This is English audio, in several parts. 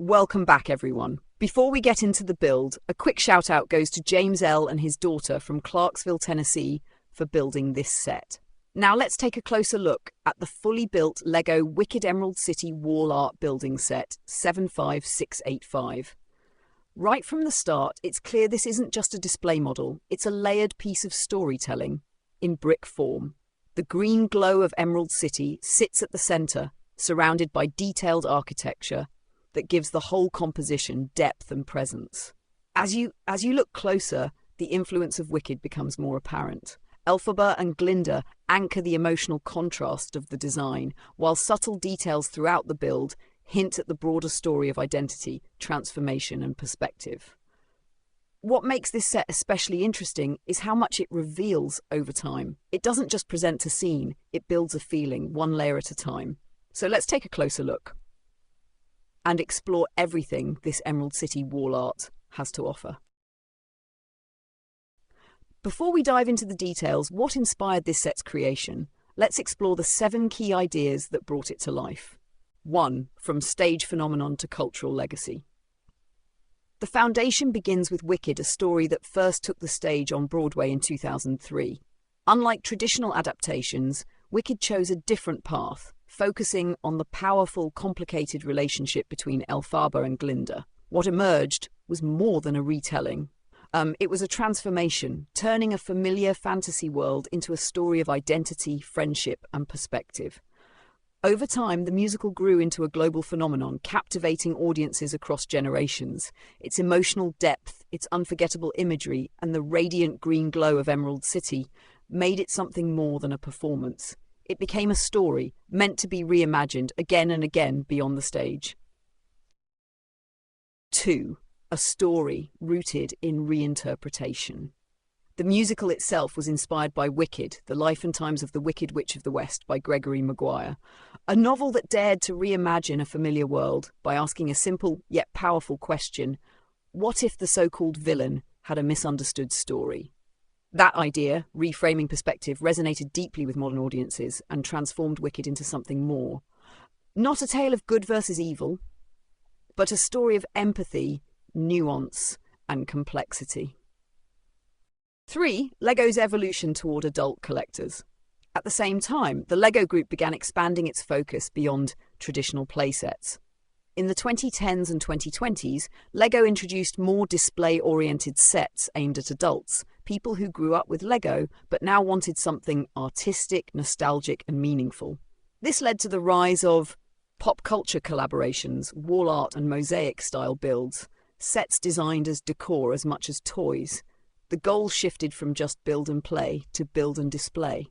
Welcome back, everyone. Before we get into the build, a quick shout out goes to James L. and his daughter from Clarksville, Tennessee, for building this set. Now let's take a closer look at the fully built LEGO Wicked Emerald City wall art building set 75685. Right from the start, it's clear this isn't just a display model, it's a layered piece of storytelling in brick form. The green glow of Emerald City sits at the center, surrounded by detailed architecture that gives the whole composition depth and presence. As you look closer, the influence of Wicked becomes more apparent. Elphaba and Glinda anchor the emotional contrast of the design, while subtle details throughout the build hint at the broader story of identity, transformation, and perspective. What makes this set especially interesting is how much it reveals over time. It doesn't just present a scene, it builds a feeling, one layer at a time. So let's take a closer look and explore everything this Emerald City wall art has to offer. Before we dive into the details, what inspired this set's creation? Let's explore the 7 key ideas that brought it to life. 1. From stage phenomenon to cultural legacy. The foundation begins with Wicked, a story that first took the stage on Broadway in 2003. Unlike traditional adaptations, Wicked chose a different path, focusing on the powerful, complicated relationship between Elphaba and Glinda. What emerged was more than a retelling. It was a transformation, turning a familiar fantasy world into a story of identity, friendship, and perspective. Over time, the musical grew into a global phenomenon, captivating audiences across generations. Its emotional depth, its unforgettable imagery, and the radiant green glow of Emerald City made it something more than a performance. It became a story, meant to be reimagined again and again beyond the stage. 2. A story rooted in reinterpretation. The musical itself was inspired by Wicked, The Life and Times of the Wicked Witch of the West by Gregory Maguire, a novel that dared to reimagine a familiar world by asking a simple yet powerful question: what if the so-called villain had a misunderstood story? That idea, reframing perspective, resonated deeply with modern audiences and transformed Wicked into something more. Not a tale of good versus evil, but a story of empathy, nuance, and complexity. 3. LEGO's evolution toward adult collectors. At the same time, the LEGO Group began expanding its focus beyond traditional playsets. In the 2010s and 2020s, LEGO introduced more display-oriented sets aimed at adults, people who grew up with LEGO but now wanted something artistic, nostalgic, and meaningful. This led to the rise of pop culture collaborations, wall art and mosaic-style builds, sets designed as decor as much as toys. The goal shifted from just build and play to build and display.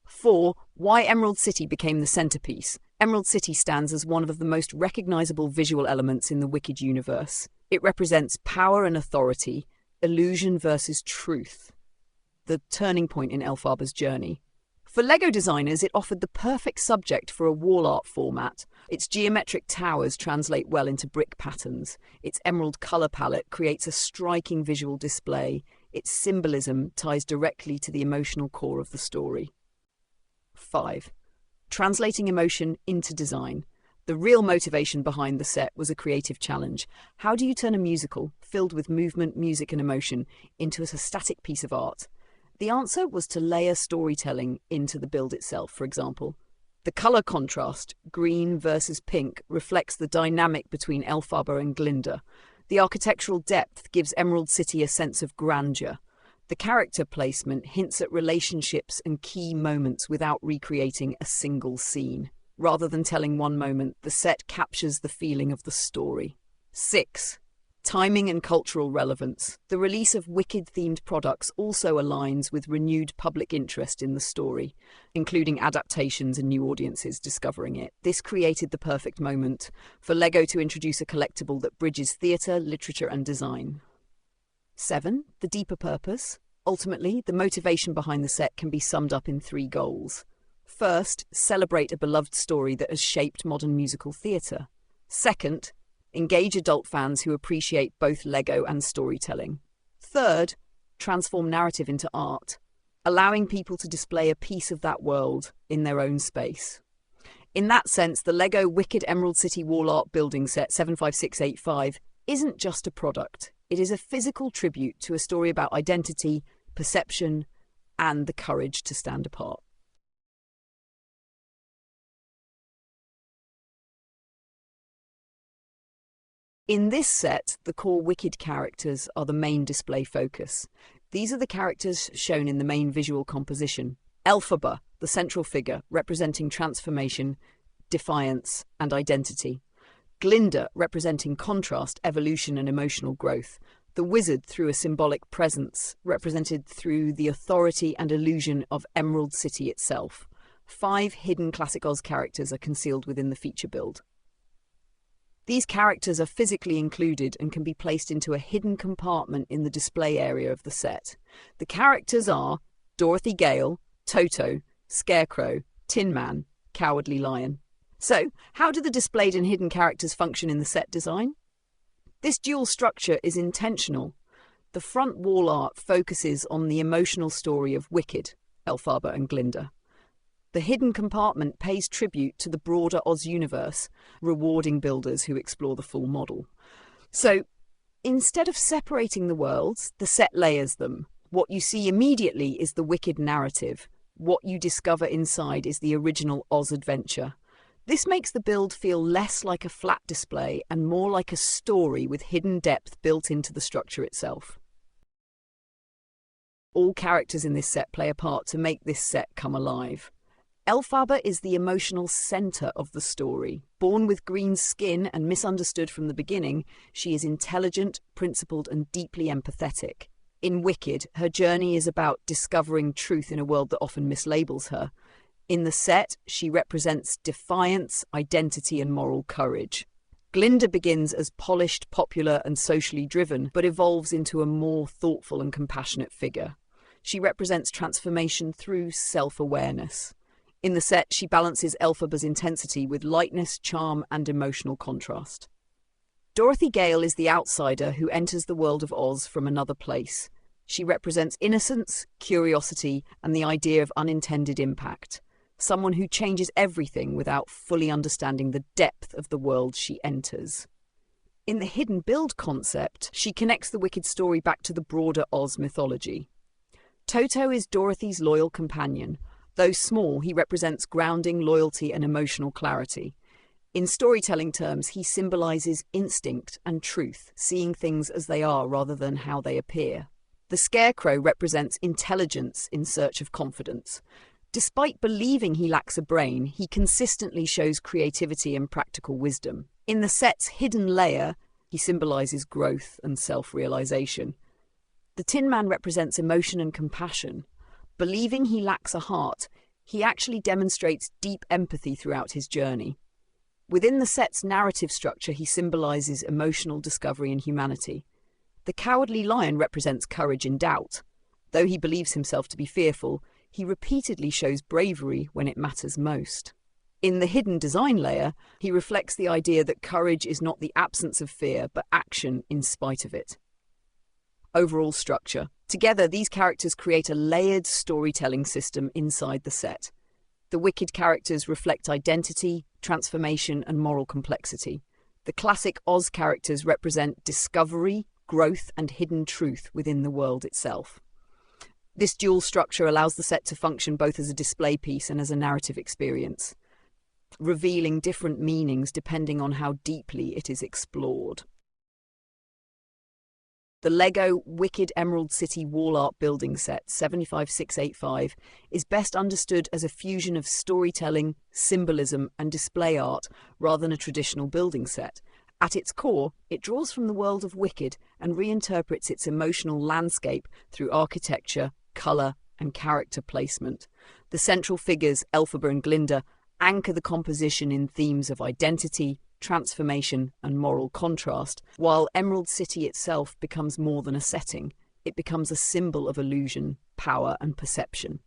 4. Why Emerald City became the centerpiece. Emerald City stands as one of the most recognizable visual elements in the Wicked universe. It represents power and authority, illusion versus truth, the turning point in Elphaba's journey. For LEGO designers, it offered the perfect subject for a wall art format. Its geometric towers translate well into brick patterns. Its emerald color palette creates a striking visual display. Its symbolism ties directly to the emotional core of the story. 5. Translating emotion into design. The real motivation behind the set was a creative challenge. How do you turn a musical, filled with movement, music, and emotion, into a static piece of art? The answer was to layer storytelling into the build itself, for example. The color contrast, green versus pink, reflects the dynamic between Elphaba and Glinda. The architectural depth gives Emerald City a sense of grandeur. The character placement hints at relationships and key moments without recreating a single scene. Rather than telling one moment, the set captures the feeling of the story. 6. Timing and cultural relevance. The release of Wicked-themed products also aligns with renewed public interest in the story, including adaptations and new audiences discovering it. This created the perfect moment for LEGO to introduce a collectible that bridges theatre, literature, and design. 7. The deeper purpose. Ultimately, the motivation behind the set can be summed up in 3 goals. First, celebrate a beloved story that has shaped modern musical theatre. Second, engage adult fans who appreciate both LEGO and storytelling. Third, transform narrative into art, allowing people to display a piece of that world in their own space. In that sense, the LEGO Wicked Emerald City Wall Art Building Set 75685 isn't just a product. It is a physical tribute to a story about identity, perception, and the courage to stand apart. In this set, the core Wicked characters are the main display focus. These are the characters shown in the main visual composition. Elphaba, the central figure, representing transformation, defiance, and identity. Glinda, representing contrast, evolution, and emotional growth. The wizard, through a symbolic presence, represented through the authority and illusion of Emerald City itself. 5 hidden Classic Oz characters are concealed within the feature build. These characters are physically included and can be placed into a hidden compartment in the display area of the set. The characters are Dorothy Gale, Toto, Scarecrow, Tin Man, Cowardly Lion. So, how do the displayed and hidden characters function in the set design? This dual structure is intentional. The front wall art focuses on the emotional story of Wicked, Elphaba and Glinda. The hidden compartment pays tribute to the broader Oz universe, rewarding builders who explore the full model. So, instead of separating the worlds, the set layers them. What you see immediately is the Wicked narrative. What you discover inside is the original Oz adventure. This makes the build feel less like a flat display and more like a story with hidden depth built into the structure itself. All characters in this set play a part to make this set come alive. Elphaba is the emotional centre of the story. Born with green skin and misunderstood from the beginning, she is intelligent, principled, and deeply empathetic. In Wicked, her journey is about discovering truth in a world that often mislabels her. In the set, she represents defiance, identity, and moral courage. Glinda begins as polished, popular, and socially driven, but evolves into a more thoughtful and compassionate figure. She represents transformation through self-awareness. In the set, she balances Elphaba's intensity with lightness, charm, and emotional contrast. Dorothy Gale is the outsider who enters the world of Oz from another place. She represents innocence, curiosity, and the idea of unintended impact. Someone who changes everything without fully understanding the depth of the world she enters. In the hidden build concept, she connects the Wicked story back to the broader Oz mythology. Toto is Dorothy's loyal companion. Though small, he represents grounding, loyalty, and emotional clarity. In storytelling terms, he symbolizes instinct and truth, seeing things as they are rather than how they appear. The Scarecrow represents intelligence in search of confidence. Despite believing he lacks a brain, he consistently shows creativity and practical wisdom. In the set's hidden layer, he symbolizes growth and self-realization. The Tin Man represents emotion and compassion. Believing he lacks a heart, he actually demonstrates deep empathy throughout his journey. Within the set's narrative structure, he symbolizes emotional discovery and humanity. The Cowardly Lion represents courage in doubt. Though he believes himself to be fearful, he repeatedly shows bravery when it matters most. In the hidden design layer, he reflects the idea that courage is not the absence of fear, but action in spite of it. Overall structure. Together, these characters create a layered storytelling system inside the set. The Wicked characters reflect identity, transformation, and moral complexity. The classic Oz characters represent discovery, growth, and hidden truth within the world itself. This dual structure allows the set to function both as a display piece and as a narrative experience, revealing different meanings depending on how deeply it is explored. The LEGO Wicked Emerald City Wall Art Building Set 75685 is best understood as a fusion of storytelling, symbolism, and display art rather than a traditional building set. At its core, it draws from the world of Wicked and reinterprets its emotional landscape through architecture, colour, and character placement. The central figures, Elphaba and Glinda, anchor the composition in themes of identity, transformation, and moral contrast, while Emerald City itself becomes more than a setting. It becomes a symbol of illusion, power, and perception.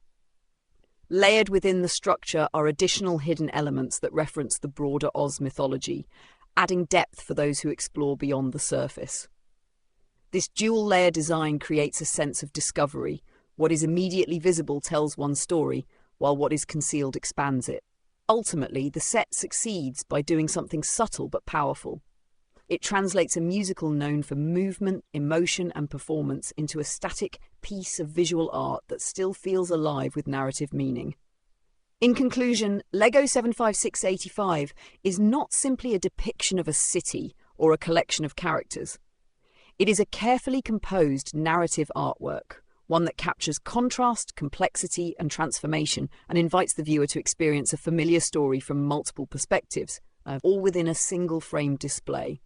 Layered within the structure are additional hidden elements that reference the broader Oz mythology, adding depth for those who explore beyond the surface. This dual-layer design creates a sense of discovery. What is immediately visible tells one story, while what is concealed expands it. Ultimately, the set succeeds by doing something subtle but powerful. It translates a musical known for movement, emotion, and performance into a static piece of visual art that still feels alive with narrative meaning. In conclusion, LEGO 75685 is not simply a depiction of a city or a collection of characters. It is a carefully composed narrative artwork, one that captures contrast, complexity, and transformation, and invites the viewer to experience a familiar story from multiple perspectives, all within a single framed display.